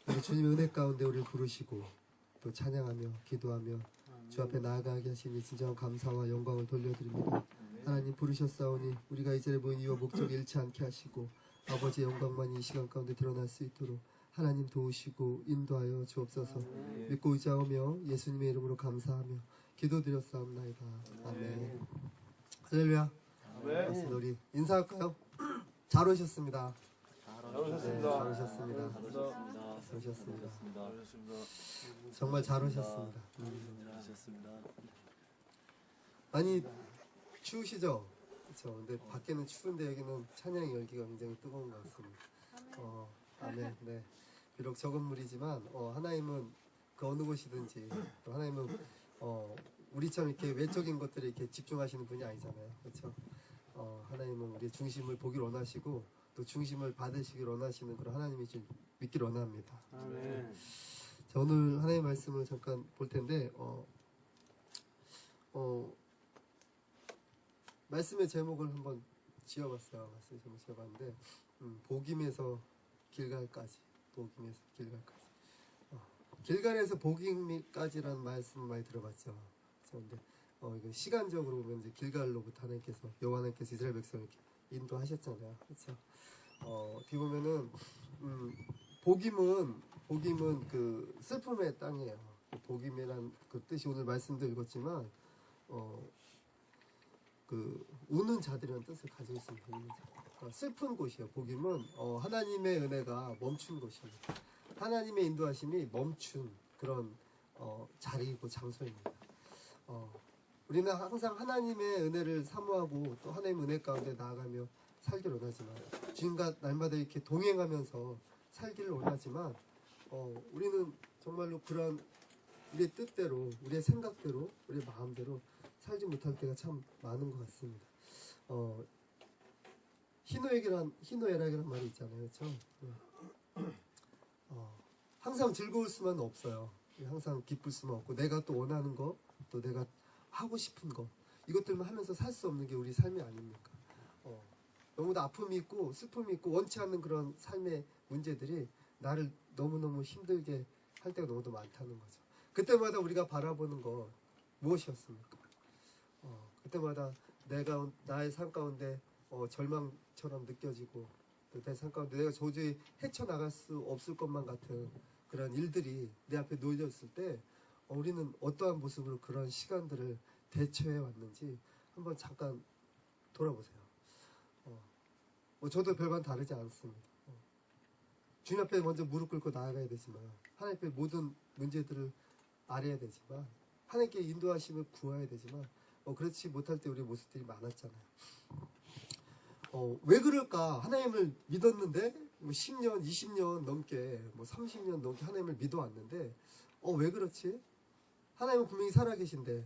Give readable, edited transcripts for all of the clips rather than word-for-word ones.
우리 주님의 은혜 가운데 우리를 부르시고 또 찬양하며 기도하며 주 앞에 나아가게 하시니 진정한 감사와 영광을 돌려드립니다. 하나님 부르셨사오니 우리가 이 자리에 모인 이유와 목적이 잃지 않게 하시고 아버지의 영광만이 이 시간 가운데 드러날 수 있도록 하나님 도우시고 인도하여 주옵소서. 믿고 의지하며 예수님의 이름으로 감사하며 기도드렸사옵나이다. 아멘. 할렐루야. 아멘. 우리 인사할까요? 잘 오셨습니다. 잘 오셨습니다. 네, 잘 오셨습니다. 잘 오셨습니다. 정말 잘 오셨습니다. 많이 추우시죠? 그렇죠. 근데 밖에는 추운데 여기는 찬양 열기가 굉장히 뜨거운 것 같습니다. 아멘. 네. 비록 적은 무리지만 하나님은 그 어느 곳이든지 또 하나님은 우리처럼 이렇게 외적인 것들에 이렇게 집중하시는 분이 아니잖아요. 그렇죠. 하나님은 우리의 중심을 보기를 원하시고 또 중심을 받으시길 원하시는 그런 하나님이 좀 믿기를 원합니다. 아멘. 자, 오늘 하나님의 말씀을 잠깐 볼 텐데 말씀의 제목을 한번 지어봤어요. 말씀의 제목 지어봤는데 복임에서 길갈까지. 복임에서 길갈까지. 길갈에서 복임까지라는 말씀 많이 들어봤죠. 그런데 이거 시간적으로 보면 이제 길갈로부터 하나님께서 여호와 하나님께서 이스라엘 백성을 이렇게 인도하셨잖아요. 그렇죠. 어떻게 보면은 복임은 그 슬픔의 땅이에요. 복임이란 그 뜻이 오늘 말씀도 읽었지만 그 우는 자들이라는 뜻을 가지고 있습니다. 그러니까 슬픈 곳이에요. 복임은 하나님의 은혜가 멈춘 곳입니다. 하나님의 인도하심이 멈춘 그런 자리이고 장소입니다. 우리는 항상 하나님의 은혜를 사모하고 또 하나님의 은혜 가운데 나아가며 살기를 원하지만 주님과 날마다 이렇게 동행하면서 살기를 원하지만 우리는 정말로 그런 우리의 뜻대로 우리의 생각대로 우리의 마음대로 살지 못할 때가 참 많은 것 같습니다. 희노애락이란 말이 있잖아요. 그렇죠? 항상 즐거울 수만 없어요. 항상 기쁠 수만 없고 내가 또 원하는 거 또 내가 하고 싶은 거 이것들만 하면서 살 수 없는 게 우리 삶이 아닙니까? 너무도 아픔이 있고 슬픔이 있고 원치 않는 그런 삶의 문제들이 나를 너무너무 힘들게 할 때가 너무도 많다는 거죠. 그때마다 우리가 바라보는 거 무엇이었습니까? 그때마다 나의 삶 가운데 절망처럼 느껴지고 또 내 삶 가운데 내가 도저히 헤쳐나갈 수 없을 것만 같은 그런 일들이 내 앞에 놓여졌을 때 우리는 어떠한 모습으로 그런 시간들을 대처해 왔는지 한번 잠깐 돌아보세요. 저도 별반 다르지 않습니다. 주님 앞에 먼저 무릎 꿇고 나아가야 되지만 하나님 앞에 모든 문제들을 알아야 되지만 하나님께 인도하심을 구해야 되지만 그렇지 못할 때 우리의 모습들이 많았잖아요. 왜 그럴까? 하나님을 믿었는데 10년, 20년 넘게 30년 넘게 하나님을 믿어왔는데 왜 그렇지? 하나님은 분명히 살아계신데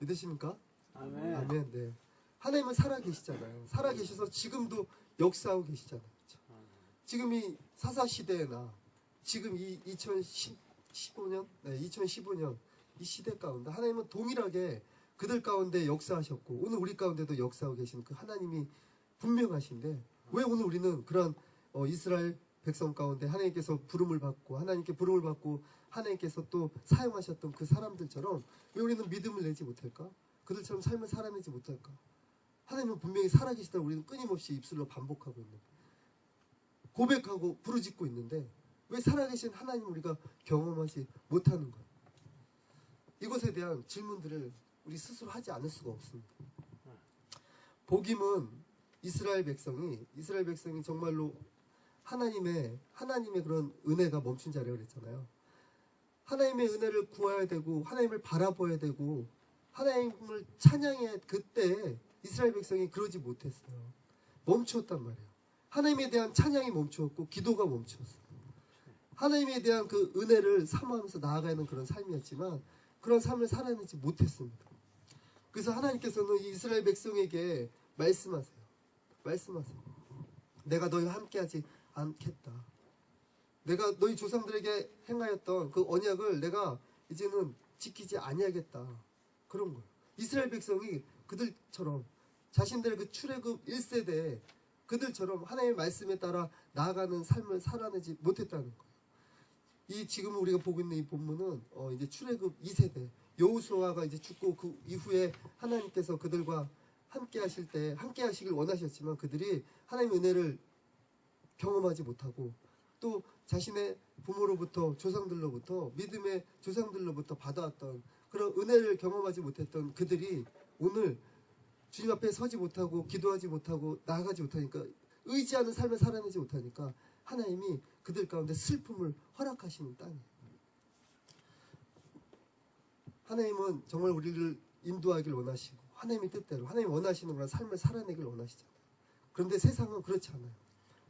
믿으십니까? 아멘. 아멘. 네. 하나님은 살아계시잖아요. 살아계셔서 지금도 역사하고 계시잖아요. 그렇죠? 지금 이 사사시대나 지금 이 2015년 이 시대 가운데 하나님은 동일하게 그들 가운데 역사하셨고 오늘 우리 가운데도 역사하고 계신 그 하나님이 분명하신데 왜 오늘 우리는 그런 이스라엘 백성 가운데 하나님께서 부름을 받고 하나님께 부름을 받고 하나님께서 또 사용하셨던 그 사람들처럼 왜 우리는 믿음을 내지 못할까? 그들처럼 삶을 살아내지 못할까? 하나님은 분명히 살아계시다고 우리는 끊임없이 입술로 반복하고 있는 고백하고 부르짖고 있는데 왜 살아계신 하나님을 우리가 경험하지 못하는 거예요? 이것에 대한 질문들을 우리 스스로 하지 않을 수가 없습니다. 복임은 이스라엘 백성이 정말로 하나님의 그런 은혜가 멈춘 자리라고 그랬잖아요. 하나님의 은혜를 구해야 되고 하나님을 바라봐야 되고 하나님을 찬양해야 그때 이스라엘 백성이 그러지 못했어요. 멈추었단 말이에요. 하나님에 대한 찬양이 멈추었고 기도가 멈추었어요. 하나님에 대한 그 은혜를 사모하면서 나아가는 그런 삶이었지만 그런 삶을 살아내지 못했습니다. 그래서 하나님께서는 이 이스라엘 백성에게 말씀하세요. 내가 너희와 함께하지 않겠다. 내가 너희 조상들에게 행하였던 그 언약을 내가 이제는 지키지 아니하겠다. 그런 거예요. 이스라엘 백성이 그들처럼 자신들의 그 출애굽 1세대에 그들처럼 하나님의 말씀에 따라 나아가는 삶을 살아내지 못했다는 거예요. 이 지금 우리가 보고 있는 이 본문은 이제 출애굽 2세대 여호수아가 이제 죽고 그 이후에 하나님께서 그들과 함께 하실 때 함께 하시길 원하셨지만 그들이 하나님의 은혜를 경험하지 못하고 또 자신의 부모로부터 조상들로부터 믿음의 조상들로부터 받아왔던 그런 은혜를 경험하지 못했던 그들이 오늘 주님 앞에 서지 못하고 기도하지 못하고 나아가지 못하니까 의지하는 삶을 살아내지 못하니까 하나님이 그들 가운데 슬픔을 허락하시는 땅이에요. 하나님은 정말 우리를 인도하길 원하시고 하나님의 뜻대로 하나님이 원하시는 그런 삶을 살아내길 원하시잖아요. 그런데 세상은 그렇지 않아요.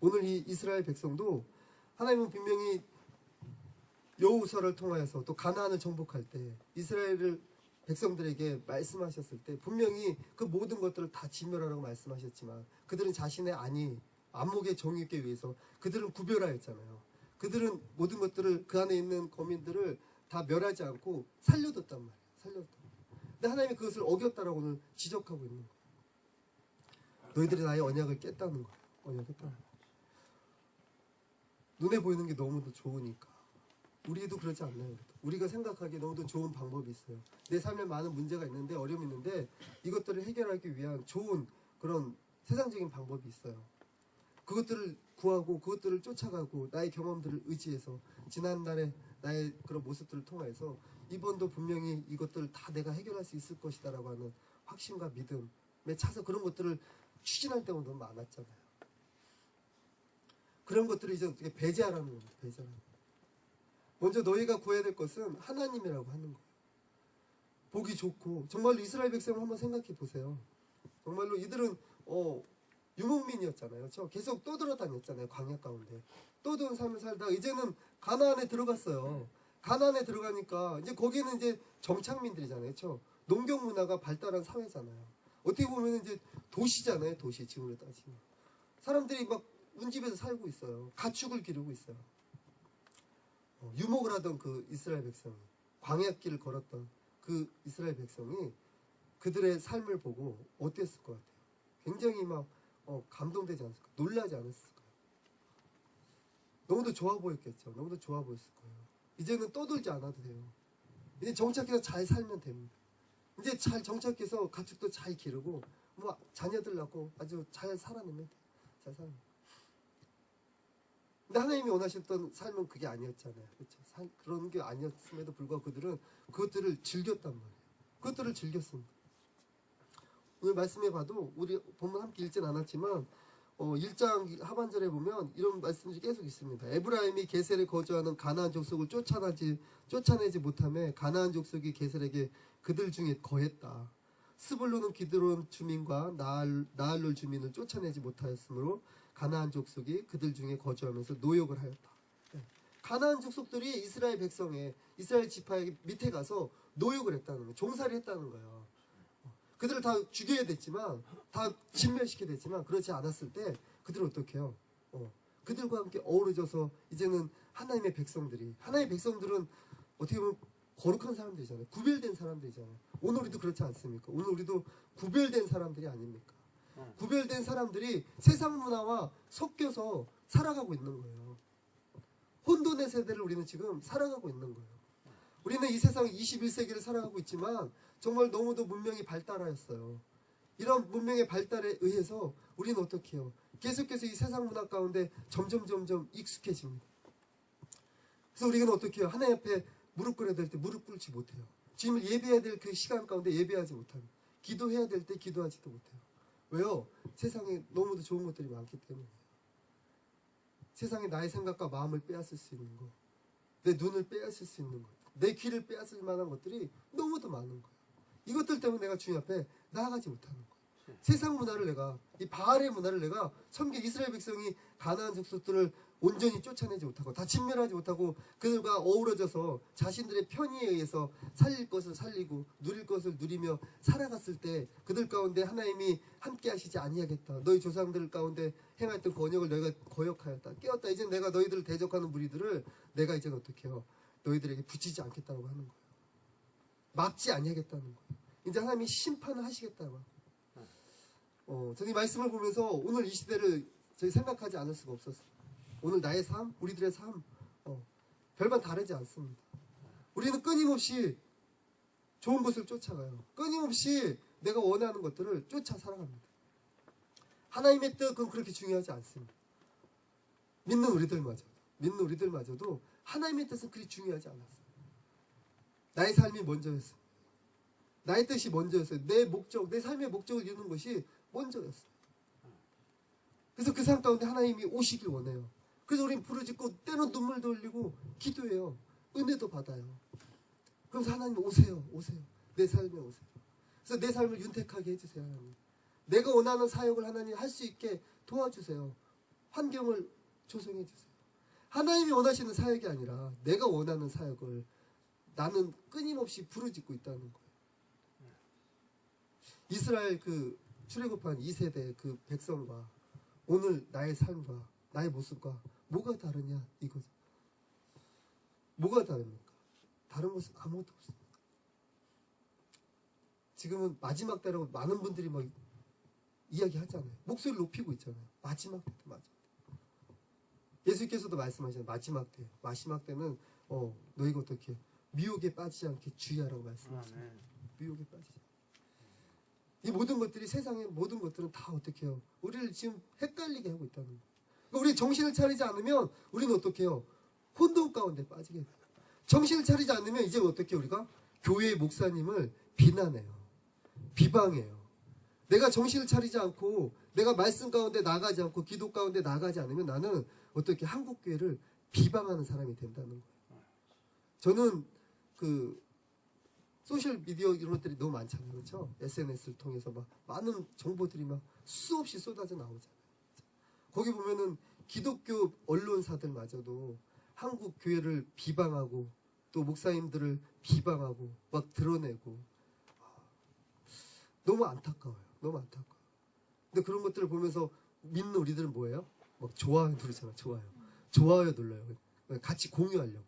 오늘 이 이스라엘 백성도 하나님은 분명히 여호수아를 통하여서 또 가나안을 정복할 때 이스라엘 백성들에게 말씀하셨을 때 분명히 그 모든 것들을 다 진멸하라고 말씀하셨지만 그들은 자신의 안목의 정욕에 위해서 그들은 구별하였잖아요. 그들은 모든 것들을 그 안에 있는 거민들을 다 멸하지 않고 살려뒀단 말이에요. 살려뒀단 말이에요. 근데 하나님이 그것을 어겼다라고 오늘 지적하고 있는 거예요. 너희들이 나의 언약을 깼다는 거예요. 언약을 깼다는 거예요. 눈에 보이는 게 너무도 좋으니까 우리도 그러지 않나요? 우리가 생각하기에 너무도 좋은 방법이 있어요. 내 삶에 많은 문제가 있는데 어려움이 있는데 이것들을 해결하기 위한 좋은 그런 세상적인 방법이 있어요. 그것들을 구하고 그것들을 쫓아가고 나의 경험들을 의지해서 지난날의 나의 그런 모습들을 통해서 이번도 분명히 이것들을 다 내가 해결할 수 있을 것이다 라고 하는 확신과 믿음에 차서 그런 것들을 추진할 때가 너무 많았잖아요. 그런 것들을 이제 어떻게 배제하라는 겁니다. 배제하라는 겁니다. 먼저 너희가 구해야 될 것은 하나님이라고 하는 거예요. 보기 좋고 정말로 이스라엘 백성을 한번 생각해 보세요. 정말로 이들은 유목민이었잖아요. 그렇죠? 계속 떠돌아다녔잖아요. 광야 가운데. 떠도는 삶을 살다가 이제는 가나안에 들어갔어요. 가나안에 들어가니까 이제 거기는 이제 정착민들이잖아요. 그렇죠? 농경 문화가 발달한 사회잖아요. 어떻게 보면 이제 도시잖아요. 도시 지금으로 따지면. 사람들이 막 운집에서 살고 있어요. 가축을 기르고 있어요. 유목을 하던 그 이스라엘 백성이 광야길을 걸었던 그 이스라엘 백성이 그들의 삶을 보고 어땠을 것 같아요? 굉장히 막 감동되지 않았을까? 놀라지 않았을까요? 너무도 좋아 보였겠죠. 너무도 좋아 보였을 거예요. 이제는 떠돌지 않아도 돼요. 이제 정착해서 잘 살면 됩니다. 이제 잘 정착해서 가축도 잘 기르고 뭐 자녀들 낳고 아주 잘 살아내면 돼요. 잘 살아내면 돼요. 근데 하나님이 원하셨던 삶은 그게 아니었잖아요. 그렇죠? 그런 게 아니었음에도 불구하고 그들은 그것들을 즐겼단 말이에요. 그것들을 즐겼습니다. 오늘 말씀해 봐도 우리 본문 함께 읽진 않았지만 1장 하반절에 보면 이런 말씀들이 계속 있습니다. 에브라임이 게셀에 거주하는 가나안 족속을 쫓아내지 못하며 가나안 족속이 게셀에게 그들 중에 거했다. 스불론은 기드론 주민과 나알롤 주민을 쫓아내지 못하였으므로 가나안 족속이 그들 중에 거주하면서 노역을 하였다. 가나안 족속들이 이스라엘 백성의 이스라엘 지파의 밑에 가서 노역을 했다는 거예요. 종살이 했다는 거예요. 그들을 다 죽여야 됐지만 다 진멸시켜야 됐지만 그렇지 않았을 때 그들은 어떻게 해요? 그들과 함께 어우러져서 이제는 하나님의 백성들이 하나님의 백성들은 어떻게 보면 거룩한 사람들이잖아요. 구별된 사람들이잖아요. 오늘 우리도 그렇지 않습니까? 오늘 우리도 구별된 사람들이 아닙니까? 구별된 사람들이 세상 문화와 섞여서 살아가고 있는 거예요. 혼돈의 세대를 우리는 지금 살아가고 있는 거예요. 우리는 이 세상 21세기를 살아가고 있지만 정말 너무도 문명이 발달하였어요. 이런 문명의 발달에 의해서 우리는 어떻게 해요? 계속해서 이 세상 문화 가운데 점점 익숙해집니다. 그래서 우리는 어떻게 해요? 하나님 앞에 무릎 꿇어야 될 때 무릎 꿇지 못해요. 주님을 예배해야 될 그 시간 가운데 예배하지 못합니다. 기도해야 될 때 기도하지도 못해요. 왜요? 세상에 너무도 좋은 것들이 많기 때문에. 세상에 나의 생각과 마음을 빼앗을 수 있는 것, 내 눈을 빼앗을 수 있는 것, 내 귀를 빼앗을 만한 것들이 너무도 많은 거예요. 이것들 때문에 내가 주님 앞에 나아가지 못하는 거예요. 세상 문화를 내가, 이 바알의 문화를 내가 섬겨 이스라엘 백성이 가나안 족속들을 온전히 쫓아내지 못하고 다 진멸하지 못하고 그들과 어우러져서 자신들의 편의에 의해서 살릴 것을 살리고 누릴 것을 누리며 살아갔을 때 그들 가운데 하나님이 함께 하시지 아니하겠다. 너희 조상들 가운데 행했던 권역을 너희가 거역하였다. 깨었다. 이제 내가 너희들을 대적하는 무리들을 내가 이제 어떻게 해요? 너희들에게 붙이지 않겠다고 하는 거예요. 막지 아니하겠다는 거예요. 이제 하나님이 심판을 하시겠다고. 저는 이 말씀을 보면서 오늘 이 시대를 저희 생각하지 않을 수가 없었어요. 오늘 나의 삶, 우리들의 삶, 별반 다르지 않습니다. 우리는 끊임없이 좋은 것을 쫓아가요. 끊임없이 내가 원하는 것들을 쫓아 살아갑니다. 하나님의 뜻은 그렇게 중요하지 않습니다. 믿는 우리들마저도 하나님의 뜻은 그리 중요하지 않았어요. 나의 삶이 먼저였어요. 나의 뜻이 먼저였어요. 내 목적, 내 삶의 목적을 이루는 것이 먼저였어요. 그래서 그 삶 가운데 하나님이 오시길 원해요. 그래서 우리는 부르짖고 때론 눈물도 흘리고 기도해요. 은혜도 받아요. 그래서 하나님 오세요. 내 삶에 오세요. 그래서 내 삶을 윤택하게 해주세요. 하나님. 내가 원하는 사역을 하나님 할 수 있게 도와주세요. 환경을 조성해 주세요. 하나님이 원하시는 사역이 아니라 내가 원하는 사역을 나는 끊임없이 부르짖고 있다는 거예요. 이스라엘 그 출애굽한 2세대 그 백성과 오늘 나의 삶과 나의 모습과 뭐가 다르냐 이거죠. 뭐가 다릅니까? 다른 것은 아무것도 없습니다. 지금은 마지막 때라고 많은 분들이 막 이야기하잖아요. 목소리를 높이고 있잖아요. 마지막 때다, 마지막 때. 예수께서도 말씀하셨잖아요. 마지막 때는 너희가 어떻게 미혹에 빠지지 않게 주의하라고 말씀하셨어요. 미혹에 빠지지 않게. 이 모든 것들이 세상의 모든 것들은 다 어떻게 해요? 우리를 지금 헷갈리게 하고 있다는 거예요. 그러니까 우리 정신을 차리지 않으면 우리는 어떻게 해요? 혼돈 가운데 빠지게 돼요. 정신을 차리지 않으면 이제 어떻게 우리가 교회의 목사님을 비난해요. 비방해요. 내가 정신을 차리지 않고 내가 말씀 가운데 나가지 않고 기도 가운데 나가지 않으면 나는 어떻게 한국교회를 비방하는 사람이 된다는 거예요. 저는 그 소셜 미디어 이런 것들이 너무 많잖아요. 그렇죠? SNS를 통해서 막 많은 정보들이 막 수없이 쏟아져 나오잖아요. 거기 보면은 기독교 언론사들마저도 한국 교회를 비방하고 또 목사님들을 비방하고 막 드러내고 너무 안타까워요. 너무 안타까워요. 근데 그런 것들을 보면서 믿는 우리들은 뭐예요? 막 좋아요 누르잖아. 좋아요 눌러요. 같이 공유하려고.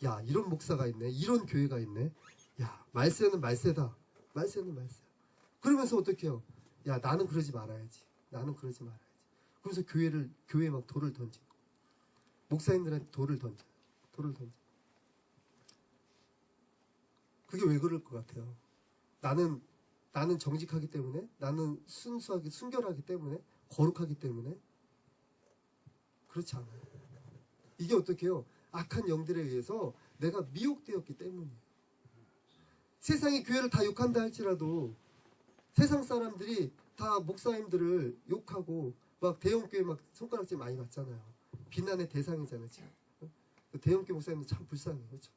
야 이런 목사가 있네. 이런 교회가 있네. 야 말세는 말세다. 말세는 말세야. 그러면서 어떻게 해요? 야 나는 그러지 말아야지. 그래서 교회에 막 돌을 던지고 목사님들한테 돌을 던져. 그게 왜 그럴 것 같아요? 나는 정직하기 때문에, 나는 순수하게 순결하기 때문에, 거룩하기 때문에 그렇지 않아요. 이게 어떻게 해요? 악한 영들에 의해서 내가 미혹되었기 때문이에요. 세상이 교회를 다 욕한다 할지라도 세상 사람들이 다 목사님들을 욕하고 막 대형교회 막 손가락질 많이 받잖아요. 비난의 대상이잖아요. 지금. 대형교회 목사님들 참 불쌍해요. 그렇죠?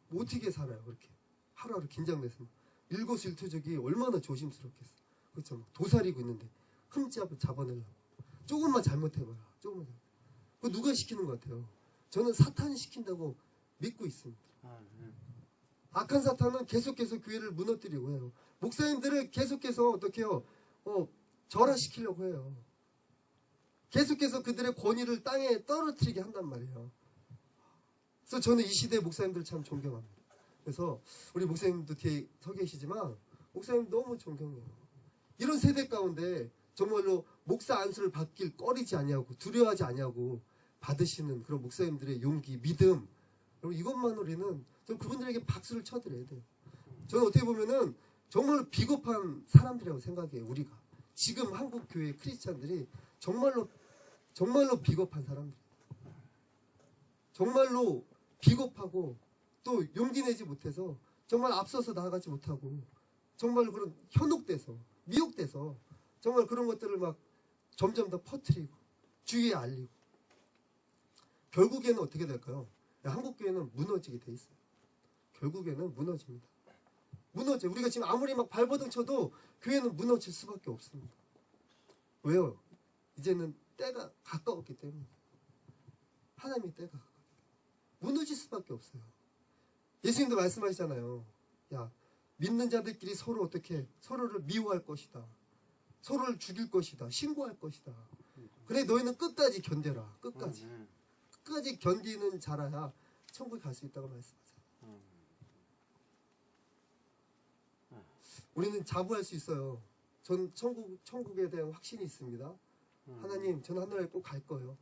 뭐 어떻게 살아요 그렇게 하루하루 긴장돼서 일거수일투족이 얼마나 조심스럽겠어. 그렇죠? 도사리고 있는데 흠집을 잡아내려고 조금만 잘못해봐라. 그거 누가 시키는 것 같아요? 저는 사탄이 시킨다고 믿고 있습니다. 악한 사탄은 계속해서 교회를 무너뜨리고 해요. 목사님들을 계속해서 어떻게 해요? 절하시키려고 해요. 계속해서 그들의 권위를 땅에 떨어뜨리게 한단 말이에요. 그래서 저는 이 시대의 목사님들 참 존경합니다. 그래서 우리 목사님도 뒤에 서 계시지만 목사님 너무 존경해요. 이런 세대 가운데 정말로 목사 안수를 받길 꺼리지 아니하고 두려워하지 아니하고 받으시는 그런 목사님들의 용기, 믿음, 이것만으로는 좀 그분들에게 박수를 쳐드려야 돼요. 저는 어떻게 보면은 정말로 비겁한 사람들이라고 생각해요. 우리가 지금 한국 교회 크리스찬들이 정말로 비겁한 사람들, 정말로 비겁하고 또 용기 내지 못해서 정말 앞서서 나아가지 못하고 정말 그런 현혹돼서 미혹돼서 정말 그런 것들을 막 점점 더 퍼뜨리고 주위에 알리고 결국에는 어떻게 될까요? 한국 교회는 무너지게 돼 있어요. 결국에는 무너집니다. 무너져. 우리가 지금 아무리 막 발버둥 쳐도 교회는 무너질 수밖에 없습니다. 왜요? 이제는 때가 가까웠기 때문에. 하나님의 때가 가까웠기 때문에. 무너질 수밖에 없어요. 예수님도 말씀하시잖아요. 야, 믿는 자들끼리 서로 어떻게 서로를 미워할 것이다. 서로를 죽일 것이다. 신고할 것이다. 그래 너희는 끝까지 견뎌라. 끝까지 견디는 자라야 천국에 갈 수 있다고 말씀하세요. 우리는 자부할 수 있어요. 전 천국에 대한 확신이 있습니다. 하나님, 저는 하늘에 꼭 갈 거예요.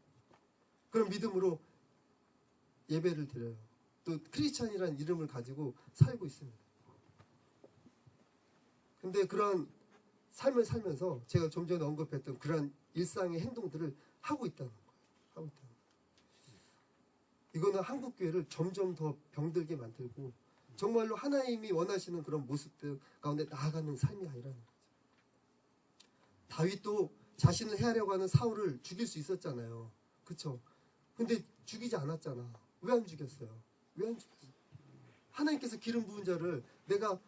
그런 믿음으로 예배를 드려요. 또 크리스찬이라는 이름을 가지고 살고 있습니다. 근데 그런 삶을 살면서 제가 좀 전에 언급했던 그런 일상의 행동들을 하고 있다는 거예요. 하고 있다는 거예요. 이거는 한국 교회를 점점 더 병들게 만들고 정말로 하나님이 원하시는 그런 모습들 가운데 나아가는 삶이 아니라는 거죠. 다윗도 자신을 해하려고 하는 사울을 죽일 수 있었잖아요. 그쵸? 근데 죽이지 않았잖아. 왜 안 죽였어요? 왜 안 죽였어요? 하나님께서 기름 부은 자를 내가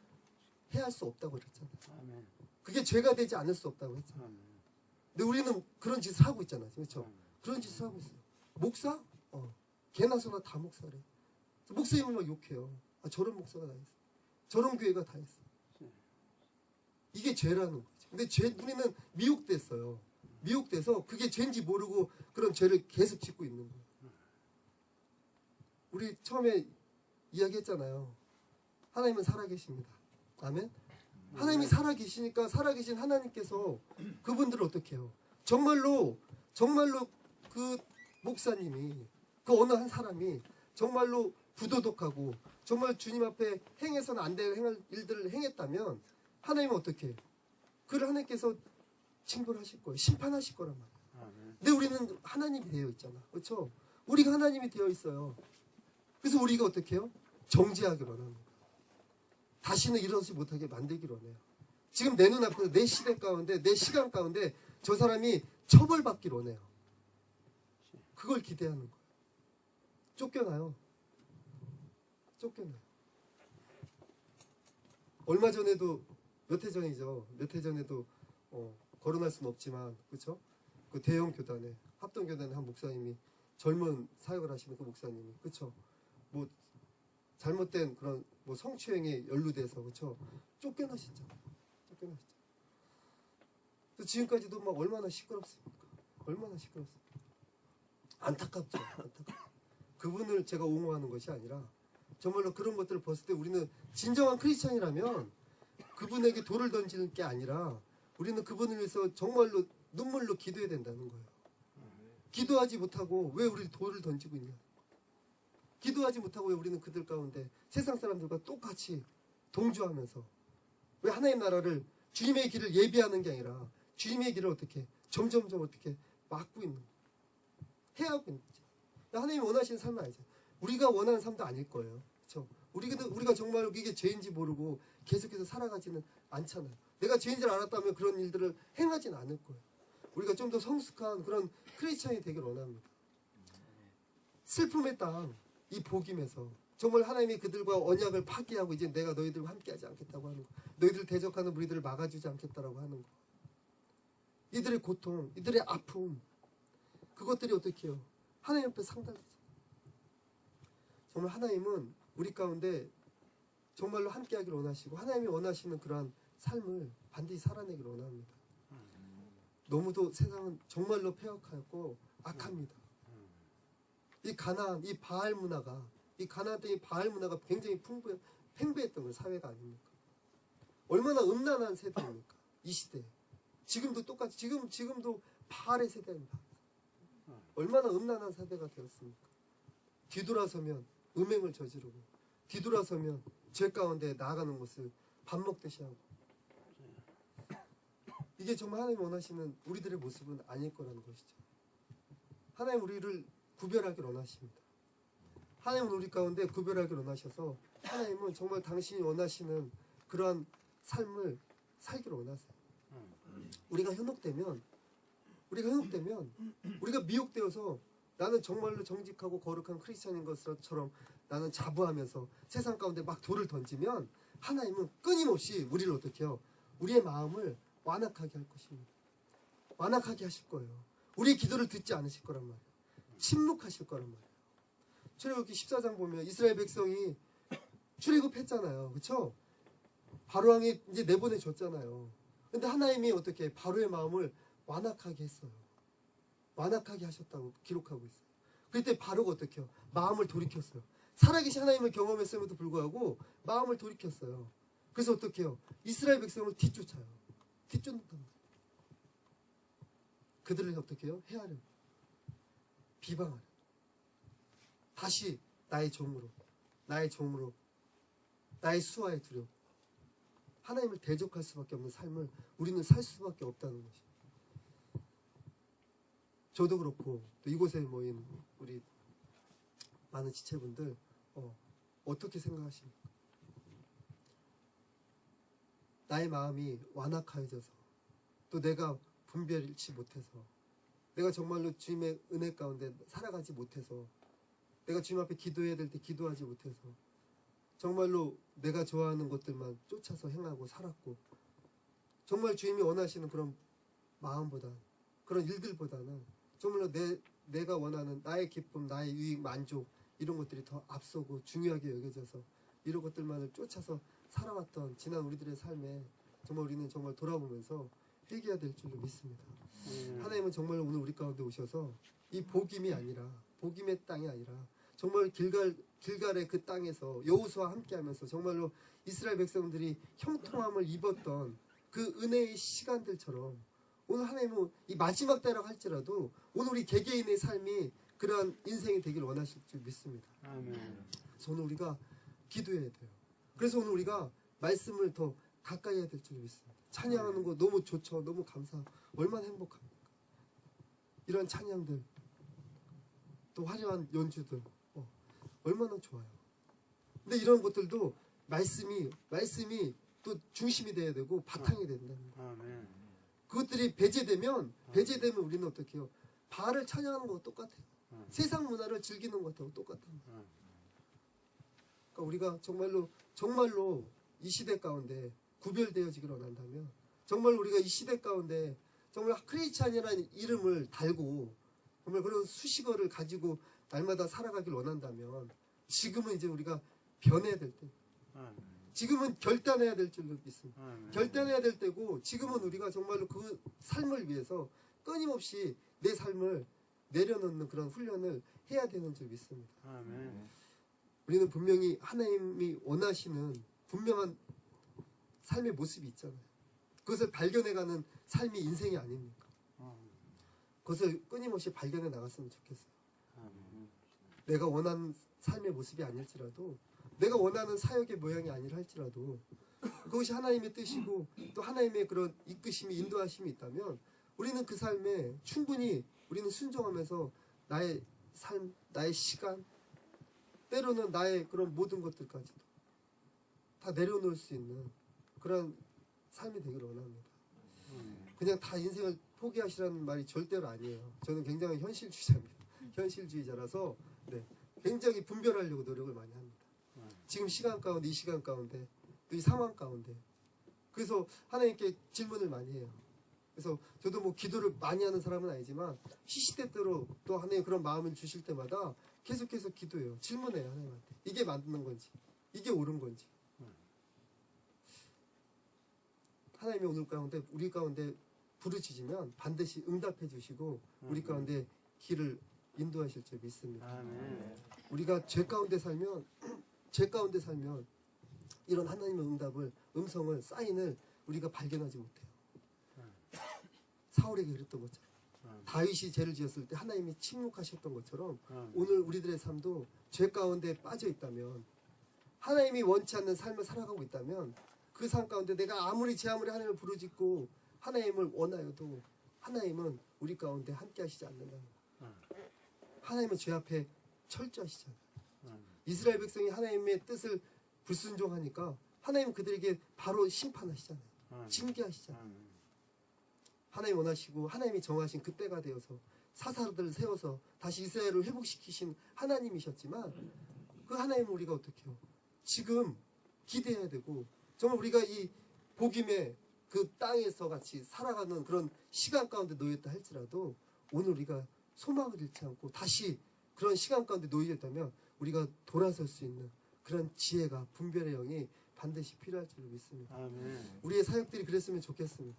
해할 수 없다고 그랬잖아요. 아멘. 그게 죄가 되지 않을 수 없다고 했잖아요. 아멘. 근데 우리는 그런 짓을 하고 있잖아요. 그렇죠? 그런 짓을 하고 있어요. 목사? 개나 소나 다 목사래. 목사님을 막 욕해요. 아, 저런 목사가 다 했어. 저런 교회가 다 했어. 이게 죄라는 거죠. 근데 우리는 미혹됐어요. 미혹돼서 그게 죄인지 모르고 그런 죄를 계속 짓고 있는 거예요. 우리 처음에 이야기했잖아요. 하나님은 살아계십니다. 아멘? 하나님이 살아계시니까 살아계신 하나님께서 그분들을 어떻게 해요? 정말로 그 목사님이 그 어느 한 사람이 정말로 부도덕하고 정말 주님 앞에 행해서는 안 될 일들을 행했다면 하나님은 어떻게 해요? 그를 하나님께서 징벌하실 거예요. 심판하실 거란 말이에요. 근데 우리는 하나님이 되어 있잖아. 그렇죠? 우리가 하나님이 되어 있어요. 그래서 우리가 어떻게 해요? 정죄하기로 합니다. 다시는 이러지 못하게 만들기로 하네요. 지금 내 눈앞에서 내 시대 가운데 내 시간 가운데 저 사람이 처벌받기로 하네요. 그걸 기대하는 거예요. 쫓겨나요. 쫓겨나요. 얼마 전에도 몇 해 전이죠. 몇 해 전에도 거론할 수는 없지만 그렇죠? 그 대형 교단에 합동교단의 한 목사님이 젊은 사역을 하시는 그 목사님이 그렇죠? 뭐 잘못된 그런 뭐 성추행에 연루돼서 그렇죠? 쫓겨나셨잖아요. 쫓겨나셨죠. 지금까지도 막 얼마나 시끄럽습니까? 얼마나 시끄럽습니까? 안타깝죠. 안타깝죠. 그분을 제가 옹호하는 것이 아니라 정말로 그런 것들을 봤을 때 우리는 진정한 크리스찬이라면 그분에게 돌을 던지는 게 아니라 우리는 그분을 위해서 정말로 눈물로 기도해야 된다는 거예요. 기도하지 못하고 왜 우리 돌을 던지고 있냐? 기도하지 못하고 왜 우리는 그들 가운데 세상 사람들과 똑같이 동조하면서 왜 하나님 나라를 주님의 길을 예비하는 게 아니라 주님의 길을 어떻게 점점점 어떻게 막고 있는 거예요. 해하고 있는 거죠. 하나님이 원하시는 삶은 아니죠. 우리가 원하는 삶도 아닐 거예요. 그렇죠? 우리가 정말 이게 죄인지 모르고 계속해서 살아가지는 않잖아요. 내가 죄인 줄 알았다면 그런 일들을 행하진 않을 거예요. 우리가 좀 더 성숙한 그런 크리스찬이 되길 원합니다. 슬픔의 땅, 이 복임에서 정말 하나님이 그들과 언약을 파기하고 이제 내가 너희들과 함께하지 않겠다고 하는 거, 너희들을 대적하는 무리들을 막아주지 않겠다라고 하는 거, 이들의 고통, 이들의 아픔, 그것들이 어떻게 해요? 하나님 앞에 상달되죠. 정말 하나님은 우리 가운데 정말로 함께하기를 원하시고 하나님이 원하시는 그러한 삶을 반드시 살아내기를 원합니다. 너무도 세상은 정말로 폐역하고 악합니다. 이 가나안, 이 바알 문화가, 이 가나안 땅의 바알 문화가 굉장히 팽배했던 건 사회가 아닙니까? 얼마나 음란한 세대입니까? 이 시대. 지금도 똑같이, 지금도 바알의 세대입니다. 얼마나 음란한 세대가 되었습니까? 뒤돌아서면 음행을 저지르고, 뒤돌아서면 죄 가운데 나아가는 것을 밥 먹듯이 하고. 이게 정말 하나님 원하시는 우리들의 모습은 아닐 거라는 것이죠. 하나님 우리를 구별하기를 원하십니다. 하나님은 우리 가운데 구별하기를 원하셔서 하나님은 정말 당신이 원하시는 그러한 삶을 살기를 원하세요. 우리가 현혹되면 우리가 미혹되어서 나는 정말로 정직하고 거룩한 크리스찬인 것처럼 나는 자부하면서 세상 가운데 막 돌을 던지면 하나님은 끊임없이 우리를 어떻게 해요? 우리의 마음을 완악하게 할 것입니다. 완악하게 하실 거예요. 우리의 기도를 듣지 않으실 거란 말이에요. 침묵하실 거란 말이에요. 출애굽기 14장 보면 이스라엘 백성이 출애굽했잖아요. 그렇죠? 바로왕이 이제 내보내줬잖아요. 근데 하나님이 어떻게 바로의 마음을 완악하게 했어요. 완악하게 하셨다고 기록하고 있어요. 그때 바로가 어떻게 해요? 마음을 돌이켰어요. 살아계신 하나님을 경험했음에도 불구하고 마음을 돌이켰어요. 그래서 어떻게 해요? 이스라엘 백성을 뒤쫓아요. 뒤쫓는단 말이에요. 그들을 어떻게 해요? 해하려고. 비방하려. 다시 나의 종으로, 나의 종으로, 나의 수하에 두려워 하나님을 대적할 수밖에 없는 삶을 우리는 살 수밖에 없다는 것이. 저도 그렇고 또 이곳에 모인 우리 많은 지체분들 어떻게 생각하십니까? 나의 마음이 완악하여져서 또 내가 분별치 못해서 내가 정말로 주님의 은혜 가운데 살아가지 못해서 내가 주님 앞에 기도해야 될 때 기도하지 못해서 정말로 내가 좋아하는 것들만 쫓아서 행하고 살았고 정말 주님이 원하시는 그런 마음보다 그런 일들보다는 정말로 내가 원하는 나의 기쁨, 나의 유익, 만족 이런 것들이 더 앞서고 중요하게 여겨져서 이런 것들만을 쫓아서 살아왔던 지난 우리들의 삶에 정말 우리는 정말 돌아보면서 회개해야 될 줄로 믿습니다. 하나님은 정말 오늘 우리 가운데 오셔서 이 복임이 아니라 복임의 땅이 아니라 정말 길갈의 그 땅에서 여호수아와 함께하면서 정말로 이스라엘 백성들이 형통함을 입었던 그 은혜의 시간들처럼 오늘 하나님은 이 마지막 때라고 할지라도 오늘 우리 개개인의 삶이 그러한 인생이 되길 원하실 줄 믿습니다. 그래서 오늘 우리가 기도해야 돼요. 그래서 오늘 우리가 말씀을 더 가까이 해야 될 줄 믿습니다. 찬양하는 거 너무 좋죠. 너무 감사하고 얼마나 행복합니까? 이런 찬양들 또 화려한 연주들 얼마나 좋아요. 근데 이런 것들도 말씀이 또 중심이 돼야 되고 바탕이 된다는 거예요. 그것들이 배제되면 우리는 어떻게 해요? 바알을 찬양하는 것과 똑같아요. 세상 문화를 즐기는 것하고 똑같은 거예요. 그러니까 우리가 정말로 이 시대 가운데 구별되어지기를 원한다면 정말 우리가 이 시대 가운데 정말 크리스찬이라는 이름을 달고 정말 그런 수식어를 가지고 날마다 살아가길 원한다면 지금은 이제 우리가 변해야 될 때, 지금은 결단해야 될 줄로 믿습니다. 결단해야 될 때고 지금은 우리가 정말로 그 삶을 위해서 끊임없이 내 삶을 내려놓는 그런 훈련을 해야 되는 줄 믿습니다. 우리는 분명히 하나님이 원하시는 분명한 삶의 모습이 있잖아요. 그것을 발견해가는 삶이 인생이 아닙니까? 그것을 끊임없이 발견해 나갔으면 좋겠어요. 내가 원하는 삶의 모습이 아닐지라도 내가 원하는 사역의 모양이 아니라 할지라도 그것이 하나님의 뜻이고 또 하나님의 그런 이끄심이 인도하심이 있다면 우리는 그 삶에 충분히 우리는 순종하면서 나의 삶, 나의 시간 때로는 나의 그런 모든 것들까지도 다 내려놓을 수 있는 그런 삶이 되기를 원합니다. 그냥 다 인생을 포기하시라는 말이 절대로 아니에요. 저는 굉장히 현실주의자입니다. 현실주의자라서 굉장히 분별하려고 노력을 많이 합니다. 지금 시간 가운데 이 시간 가운데 또 이 상황 가운데 그래서 하나님께 질문을 많이 해요. 그래서 저도 뭐 기도를 많이 하는 사람은 아니지만 시시때때로 또 하나님 그런 마음을 주실 때마다 계속해서 기도해요. 질문해요. 하나님한테. 이게 맞는 건지 이게 옳은 건지 하나님이 오늘 가운데 우리 가운데 부르짖으면 반드시 응답해 주시고 우리 가운데 길을 인도하실 줄 믿습니다. 우리가 죄 가운데 살면 이런 하나님의 응답을 음성을 사인을 우리가 발견하지 못해요. 사울에게 그랬던 것처럼 다윗이 죄를 지었을 때 하나님이 침묵하셨던 것처럼 오늘 우리들의 삶도 죄 가운데 빠져 있다면 하나님이 원치 않는 삶을 살아가고 있다면 그 삶 가운데 내가 아무리 하나님을 부르짖고 하나님을 원하여도 하나님은 우리 가운데 함께 하시지 않는다는 거예요. 하나님은 죄 앞에 철저하시잖아요. 이스라엘 백성이 하나님의 뜻을 불순종하니까 하나님은 그들에게 바로 심판하시잖아요. 징계하시잖아요. 하나님 원하시고 하나님이 정하신 그때가 되어서 사사들을 세워서 다시 이스라엘을 회복시키신 하나님이셨지만 그 하나님은 우리가 어떻게 해요? 지금 기대해야 되고 정말 우리가 이 복임의 그 땅에서 같이 살아가는 그런 시간 가운데 놓였다 할지라도 오늘 우리가 소망을 잃지 않고 다시 그런 시간 가운데 놓여있다면 우리가 돌아설 수 있는 그런 지혜가 분별의 영이 반드시 필요할 줄로 믿습니다. 우리의 사역들이 그랬으면 좋겠습니다.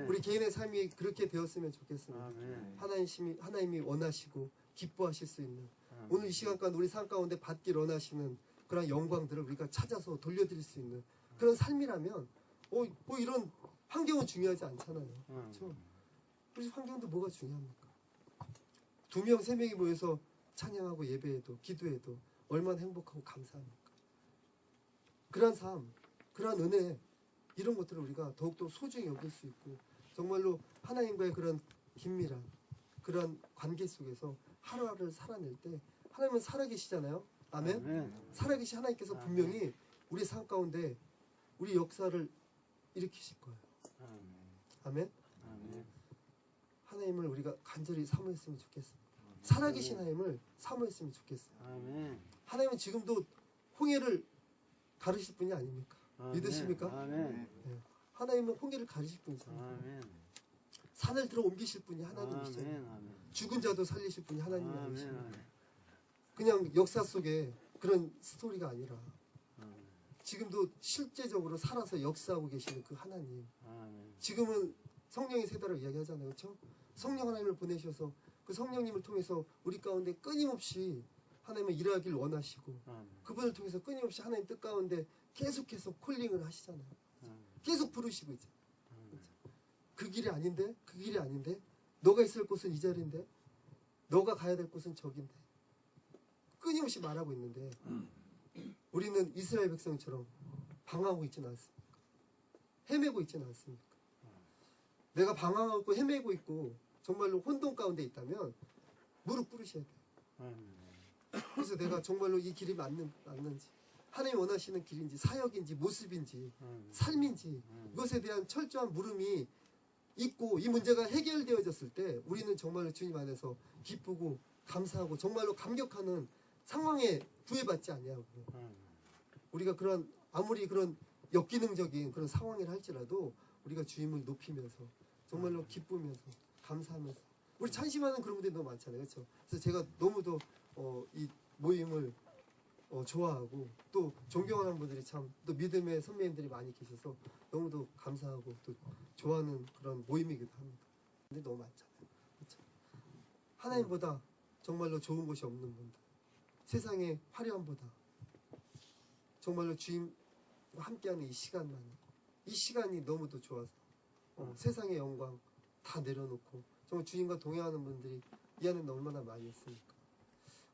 우리 개인의 삶이 그렇게 되었으면 좋겠습니다. 하나님이 원하시고 기뻐하실 수 있는 오늘 이 시간 가운데 우리 삶 가운데 받길 원하시는 그런 영광들을 우리가 찾아서 돌려드릴 수 있는 그런 삶이라면 뭐 이런 환경은 중요하지 않잖아요. 그렇죠? 우리 환경도 뭐가 중요합니까? 2명, 3명이 모여서 찬양하고 예배해도 기도해도 얼마나 행복하고 감사합니까? 그러한 삶, 그러한 은혜, 이런 것들을 우리가 더욱더 소중히 여길 수 있고 정말로 하나님과의 그런 긴밀한 그런 관계 속에서 하루하루를 살아낼 때 하나님은 살아계시잖아요. 아멘. 살아계신 하나님께서 분명히 우리 삶 가운데 우리 역사를 일으키실 거예요. 아멘. 하나님을 우리가 간절히 사모했으면 좋겠습니다. 살아계신 하나님을 사모했으면 좋겠어요. 하나님은 지금도 홍해를 가르실 분이 아닙니까? 믿으십니까? 네. 하나님은 홍해를 가르실 분이잖아요. 산을 들어 옮기실 분이 하나님이시잖아요. 죽은 자도 살리실 분이 하나님이 아니시죠. 그냥 역사 속에 그런 스토리가 아니라 지금도 실제적으로 살아서 역사하고 계시는 그 하나님. 지금은 성령의 세대로 이야기하잖아요. 그렇죠? 성령 하나님을 보내셔서 그 성령님을 통해서 우리 가운데 끊임없이 하나님은 일하길 원하시고 그분을 통해서 끊임없이 하나님 뜻 가운데 계속해서 콜링을 하시잖아요. 계속 부르시고 있잖아요. 그 길이 아닌데? 그 길이 아닌데? 너가 있을 곳은 이 자리인데? 너가 가야 될 곳은 저긴데? 끊임없이 말하고 있는데 우리는 이스라엘 백성처럼 방황하고 있지는 않습니까? 헤매고 있지는 않습니까? 내가 방황하고 헤매고 있고 정말로 혼돈 가운데 있다면 무릎 꿇으셔야 돼요. 그래서 내가 정말로 이 길이 맞는지 하나님 원하시는 길인지 사역인지 모습인지 삶인지 이것에 대한 철저한 물음이 있고 이 문제가 해결되어졌을 때 우리는 정말로 주님 안에서 기쁘고 감사하고 정말로 감격하는 상황에 구애받지 아니하고 우리가 그런 아무리 그런 역기능적인 그런 상황이라 할지라도 우리가 주님을 높이면서 정말로 기쁘면서 감사하면서 우리 찬심하는 그런 분들이 너무 많잖아요. 그렇죠? 그래서 제가 너무도 이 모임을 좋아하고 또 존경하는 분들이 참 또 믿음의 선배님들이 많이 계셔서 너무도 감사하고 또 좋아하는 그런 모임이기도 합니다. 근데 너무 많잖아요. 그렇죠? 하나님보다 정말로 좋은 곳이 없는 분들, 세상의 화려함보다 정말로 주님과 함께하는 이 시간만, 이 시간이 너무도 좋아서 세상의 영광 다 내려놓고 정말 주님과 동행하는 분들이 이 안에 얼마나 많이 있습니까?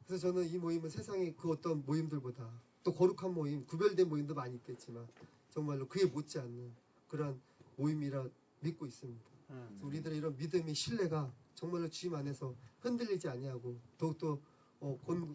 그래서 저는 이 모임은 세상의 그 어떤 모임들보다 또 거룩한 모임, 구별된 모임도 많이 있겠지만 정말로 그에 못지않는 그러한 모임이라 믿고 있습니다. 그래서 우리들의 이런 믿음의 신뢰가 정말로 주님 안에서 흔들리지 아니하고 더욱더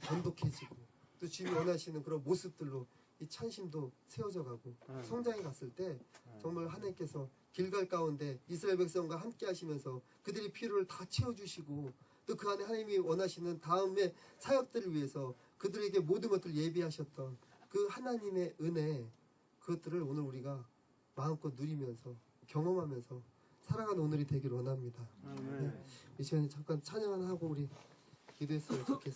건독해지고 또 주님이 원하시는 그런 모습들로 이 찬심도 세워져 가고 성장해 갔을 때 정말 하나님께서 길갈 가운데 이스라엘 백성과 함께 하시면서 그들의 필요를 다 채워주시고 또 그 안에 하나님이 원하시는 다음의 사역들을 위해서 그들에게 모든 것들을 예비하셨던 그 하나님의 은혜 그것들을 오늘 우리가 마음껏 누리면서 경험하면서 살아가는 오늘이 되길 원합니다. 네. 이 시간에 잠깐 찬양 하나 하고 우리 기도했으면 좋겠습니다.